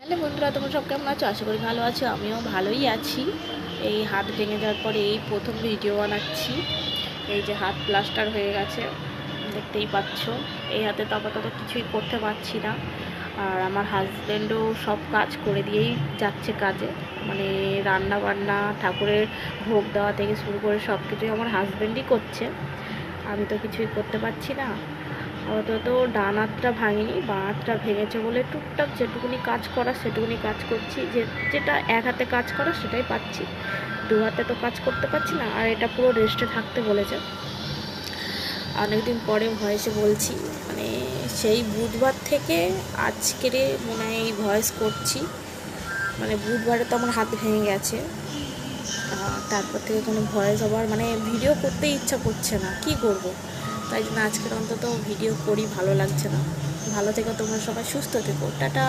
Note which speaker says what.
Speaker 1: Hello বন্ধুরা, তোমরা সব কেমন আছো? আশা করি ভালো আছো। আমিও ভালোই আছি। এই হাত ভেঙে যাওয়ার পরে এই প্রথম ভিডিও বানাচ্ছি। এই যে হাত প্লাস্টার হয়ে গেছে, দেখতেই পাচ্ছ। এই হাতে তো আপাতত কিছুই করতে পারছি না। আর আমার হাজব্যান্ডও সব কাজ করে দিয়েই যাচ্ছে কাজে, মানে রান্না বান্না, ঠাকুরের ভোগ দেওয়া থেকে শুরু করে সব কিছুই আমার হাজব্যান্ডই করছে। আমি তো কিছুই করতে পারছি না। আপাতত ডান হাতটা ভাঙিনি, বাঁ হাতটা ভেঙেছে বলে টুকটাক যেটুকুনি কাজ করা সেটুকুনি কাজ করছি। যেটা এক হাতে কাজ করা সেটাই পাচ্ছি, দু হাতে তো কাজ করতে পারছি না। আর এটা পুরো রেস্টে থাকতে বলেছে। অনেকদিন পরে ভয়েসে বলছি, মানে সেই বুধবার থেকে আজকেরে মনে হয় এই ভয়েস করছি। মানে বুধবারে তো আমার হাত ভেঙে গেছে, তারপর থেকে কোনো ভয়েস আবার মানে ভিডিও করতে ইচ্ছা করছে না, কি করব। তাই জন্য আজকের অন্তত ভিডিও করি, ভালো লাগছে না। ভালো থেকো তোমরা সবাই, সুস্থ থেকো, টাটা।